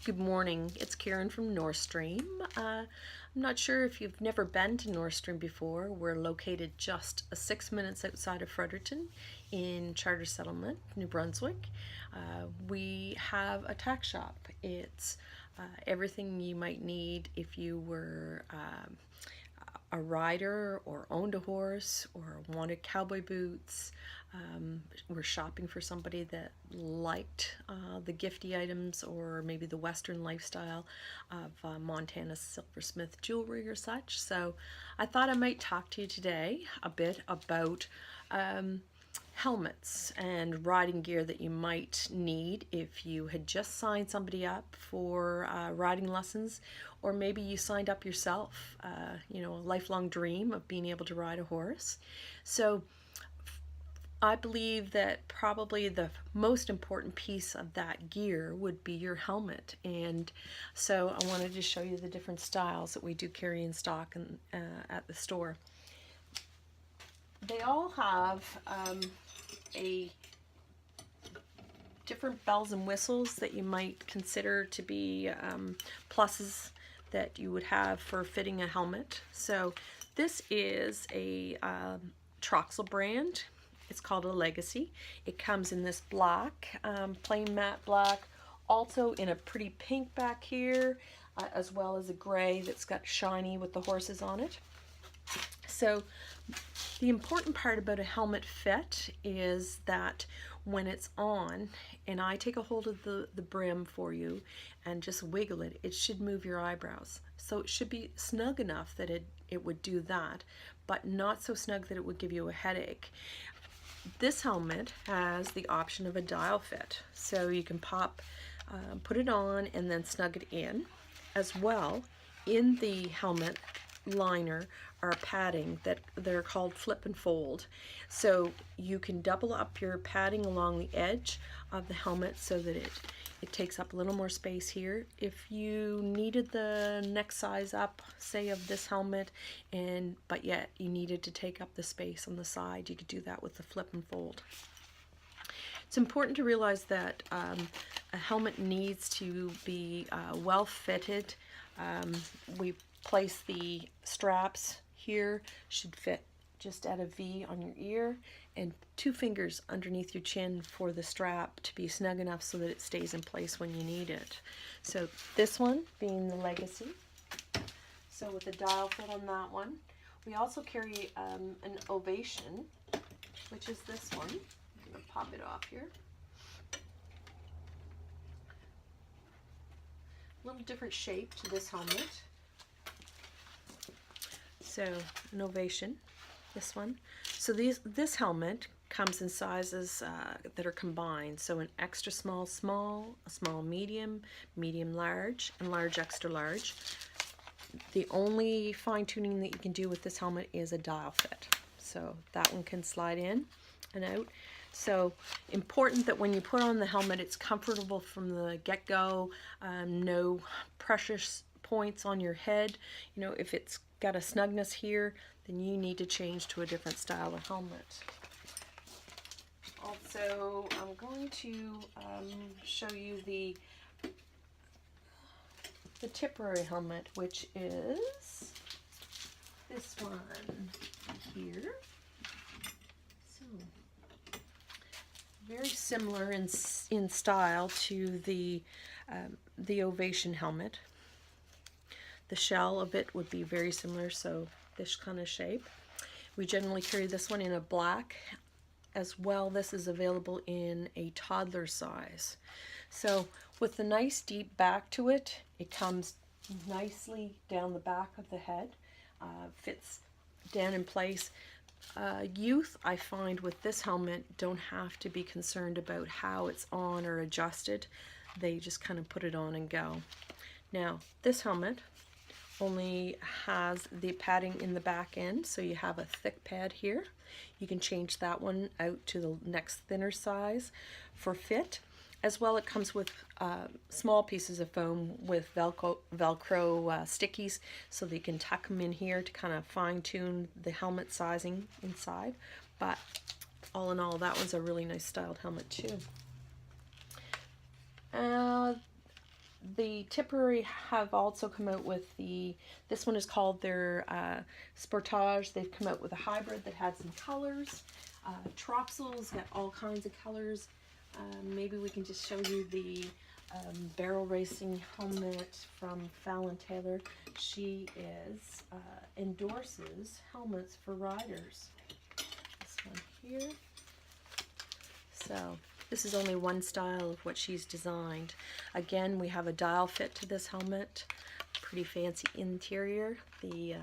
Good morning, it's Karen from Northstream. I'm not sure if you've never been to Northstream before. We're located just 6 minutes outside of Fredericton in Charter Settlement, New Brunswick. We have a tack shop. It's everything you might need if you were a rider or owned a horse or wanted cowboy boots. We're shopping for somebody that liked the gifty items or maybe the Western lifestyle of Montana silversmith jewelry or such. So I thought I might talk to you today a bit about helmets and riding gear that you might need if you had just signed somebody up for riding lessons, or maybe you signed up yourself, a lifelong dream of being able to ride a horse. So I believe that probably the most important piece of that gear would be your helmet, and so I wanted to show you the different styles that we do carry in stock at the store. They all have a different bells and whistles that you might consider to be pluses that you would have for fitting a helmet. So this is a Troxel brand. It's called a Legacy. It comes in this black, plain matte black, also in a pretty pink back here, as well as a gray that's got shiny with the horses on it. So the important part about a helmet fit is that when it's on and I take a hold of the brim for you and just wiggle it, it should move your eyebrows. So it should be snug enough that it would do that, but not so snug that it would give you a headache. This helmet has the option of a dial fit, so you can put it on and then snug it in. As well, in the helmet liner are padding that they're called flip and fold, so you can double up your padding along the edge of the helmet so that it takes up a little more space here. If you needed the next size up, say of this helmet, but yet you needed to take up the space on the side, you could do that with the flip and fold. It's important to realize that a helmet needs to be well fitted. We place the straps here, should fit just at a V on your ear, and 2 fingers underneath your chin for the strap to be snug enough so that it stays in place when you need it. So this one being the Legacy, so with the dial fit on that one. We also carry an Ovation, which is this one. I'm going to pop it off here. A little different shape to this helmet. So an Ovation, this one. So this helmet comes in sizes that are combined. So an extra small, a small medium, medium large, and large extra large. The only fine tuning that you can do with this helmet is a dial fit. So that one can slide in and out. So important that when you put on the helmet, it's comfortable from the get-go. No precious points on your head. If it's got a snugness here, then you need to change to a different style of helmet. Also, I'm going to show you the Tipperary helmet, which is this one here. So very similar in style to the Ovation helmet. The shell of it would be very similar, so this kind of shape. We generally carry this one in a black as well. This is available in a toddler size. So with the nice deep back to it, it comes nicely down the back of the head, fits down in place. Youth, I find with this helmet, don't have to be concerned about how it's on or adjusted. They just kind of put it on and go. Now, this helmet only has the padding in the back end, so you have a thick pad here. You can change that one out to the next thinner size for fit. As well, it comes with small pieces of foam with Velcro stickies, so that you can tuck them in here to kind of fine-tune the helmet sizing inside. But all in all, that one's a really nice styled helmet too. the Tipperary have also come out with this one is called their Sportage. They've come out with a hybrid that had some colors. Troxel's got all kinds of colors. Maybe we can just show you the barrel racing helmet from Fallon Taylor. She endorses helmets for riders. This one here. So this is only one style of what she's designed. Again, we have a dial fit to this helmet. Pretty fancy interior. The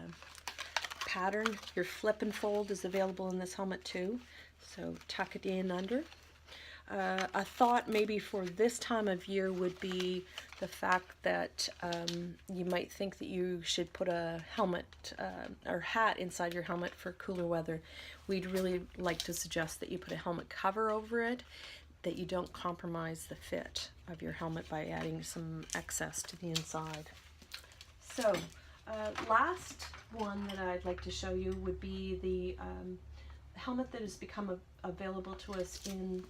pattern, your flip and fold, is available in this helmet too. So tuck it in under. A thought maybe for this time of year would be the fact that you might think that you should put a helmet or hat inside your helmet for cooler weather. We'd really like to suggest that you put a helmet cover over it, that you don't compromise the fit of your helmet by adding some excess to the inside. So last one that I'd like to show you would be the helmet that has become available to us in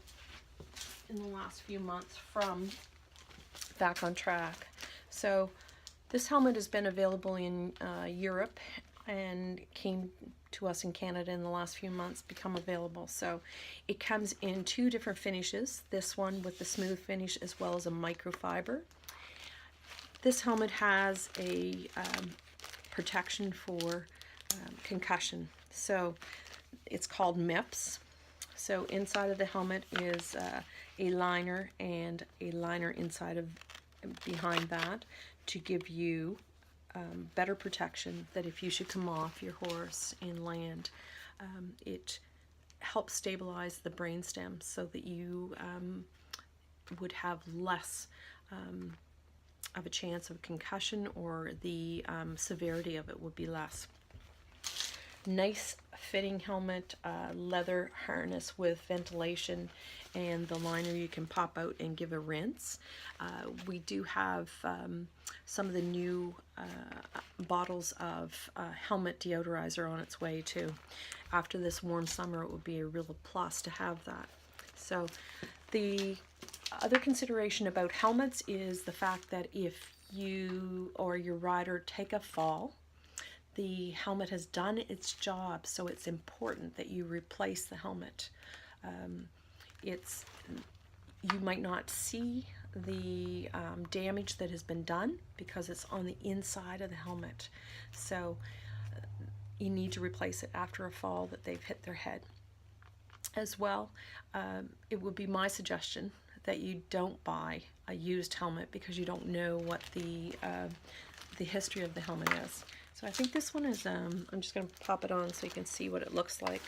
the last few months from Back on Track. So this helmet has been available in Europe and came to us in Canada in the last few months, become available. So it comes in two different finishes, this one with the smooth finish as well as a microfiber. This helmet has a protection for concussion. So it's called MIPS. So inside of the helmet is a liner and a liner inside of behind that to give you better protection, that if you should come off your horse and land, it helps stabilize the brainstem so that you would have less of a chance of concussion, or the severity of it would be less. Nice fitting helmet, leather harness with ventilation, and the liner you can pop out and give a rinse. We do have some of the new bottles of helmet deodorizer on its way too. After this warm summer, it would be a real plus to have that. So the other consideration about helmets is the fact that if you or your rider take a fall, the helmet has done its job, so it's important that you replace the helmet. You might not see the damage that has been done because it's on the inside of the helmet. So you need to replace it after a fall that they've hit their head. As well, it would be my suggestion that you don't buy a used helmet because you don't know what the history of the helmet is. So I think this one is, I'm just going to pop it on so you can see what it looks like.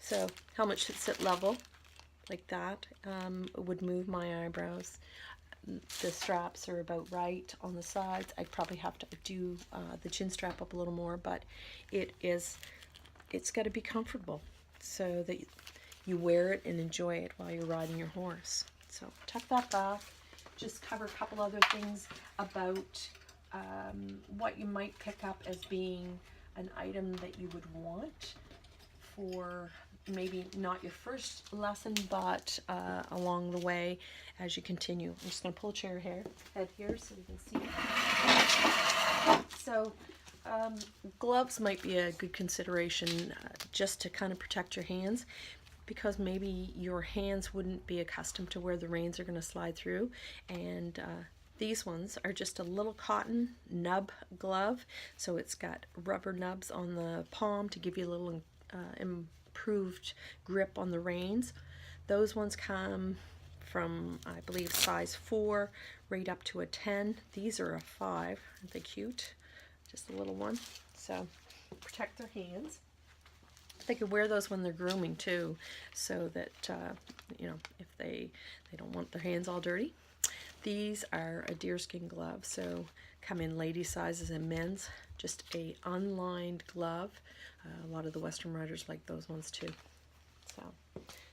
So helmet should sit level like that. It would move my eyebrows. The straps are about right on the sides. I'd probably have to do the chin strap up a little more, but it's got to be comfortable so that you wear it and enjoy it while you're riding your horse. So tuck that back. Just cover a couple other things about what you might pick up as being an item that you would want for maybe not your first lesson, but along the way as you continue. I'm just going to pull a head here so you can see. So gloves might be a good consideration just to kind of protect your hands, because maybe your hands wouldn't be accustomed to where the reins are going to slide through, and these ones are just a little cotton nub glove, so it's got rubber nubs on the palm to give you a little improved grip on the reins. Those ones come from, I believe, size 4 right up to a 10. These are a 5. Aren't they cute? Just a little one. So protect their hands. They could wear those when they're grooming too, so that you know, if they don't want their hands all dirty. These are a deerskin glove, so come in lady sizes and men's. Just a unlined glove. A lot of the Western riders like those ones too.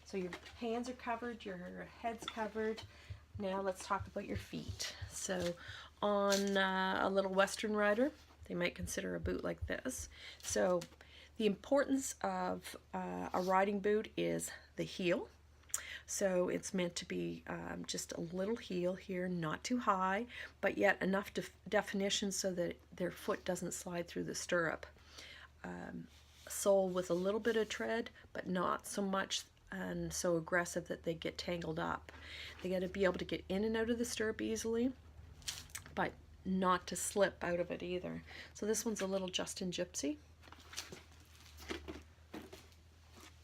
So your hands are covered, your head's covered. Now let's talk about your feet. So on a little Western rider, they might consider a boot like this. So the importance of a riding boot is the heel. So it's meant to be just a little heel here, not too high, but yet enough definition so that their foot doesn't slide through the stirrup. Sole with a little bit of tread, but not so much and so aggressive that they get tangled up. They got to be able to get in and out of the stirrup easily, but not to slip out of it either. So this one's a little Justin Gypsy.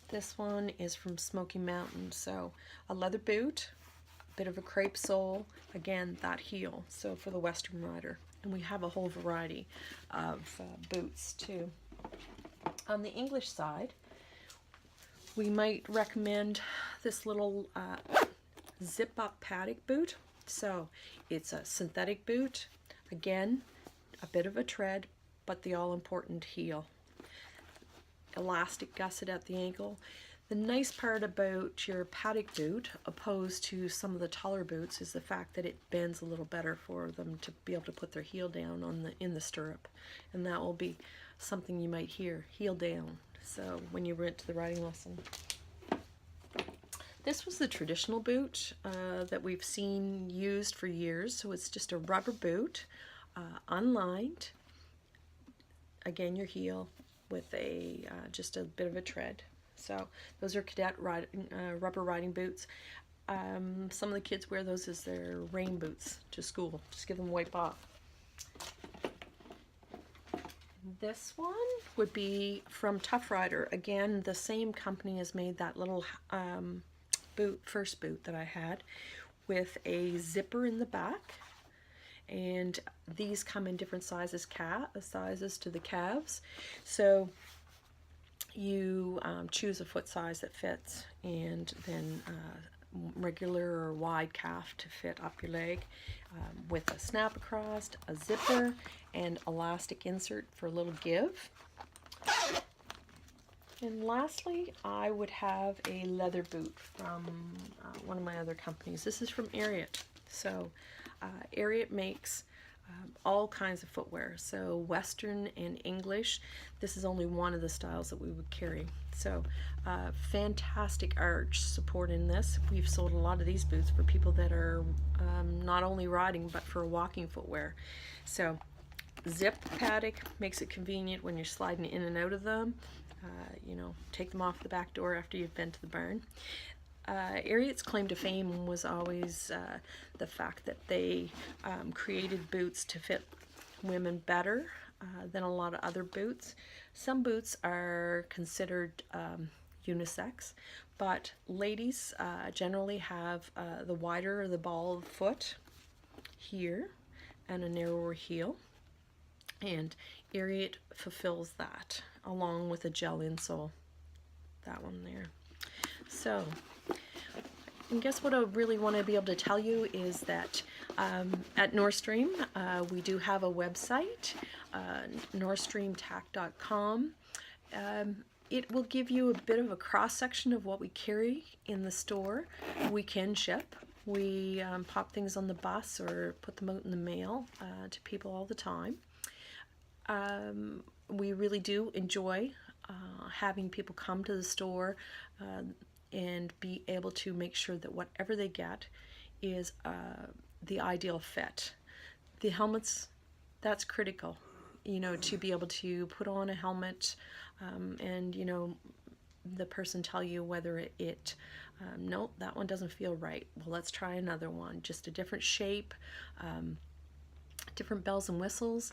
This one is from Smoky Mountain, so a leather boot, a bit of a crepe sole, again that heel, so for the Western rider. And we have a whole variety of boots too. On the English side, we might recommend this little zip-up paddock boot. So it's a synthetic boot, again a bit of a tread, but the all-important heel. Elastic gusset at the ankle. The nice part about your paddock boot, opposed to some of the taller boots, is the fact that it bends a little better for them to be able to put their heel down on in the stirrup, and that will be something you might hear, heel down. So when you went to the riding lesson. This was the traditional boot that we've seen used for years. So it's just a rubber boot, unlined. Again, your heel with a just a bit of a tread. So those are cadet rubber riding boots. Some of the kids wear those as their rain boots to school. Just give them a wipe off. This one would be from Tough Rider. Again, the same company has made that little first boot that I had, with a zipper in the back. And these come in different sizes to the calves. So you choose a foot size that fits, and then regular or wide calf to fit up your leg, with a snap across, a zipper, and elastic insert for a little give. And lastly, I would have a leather boot from one of my other companies. This is from Ariat. So Ariat makes all kinds of footwear, so Western and English. This is only one of the styles that we would carry. So fantastic arch support in this. We've sold a lot of these boots for people that are not only riding but for walking footwear. So zip paddock makes it convenient when you're sliding in and out of them. You know, take them off the back door after you've been to the barn. Ariat's claim to fame was always the fact that they created boots to fit women better than a lot of other boots. Some boots are considered unisex, but ladies generally have the wider or the ball foot here and a narrower heel, and Ariat fulfills that along with a gel insole, that one there. So and guess what I really want to be able to tell you is that at Northstream we do have a website, northstreamtack.com. It will give you a bit of a cross-section of what we carry in the store. We can ship. We pop things on the bus or put them out in the mail to people all the time. We really do enjoy having people come to the store and be able to make sure that whatever they get is the ideal fit. The helmets, that's critical, you know, to be able to put on a helmet and, you know, the person tell you whether it no, that one doesn't feel right. Well, let's try another one, just a different shape, different bells and whistles,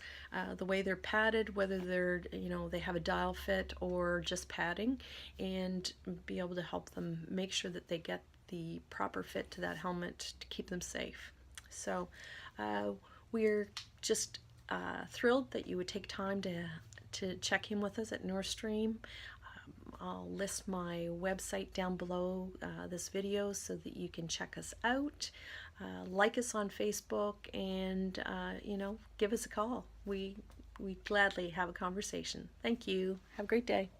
the way they're padded, whether they're, you know, they have a dial fit or just padding, and be able to help them make sure that they get the proper fit to that helmet to keep them safe. So we're just thrilled that you would take time to check in with us at Northstream. I'll list my website down below this video so that you can check us out. Like us on Facebook, and you know, give us a call. We gladly have a conversation. Thank you. Have a great day.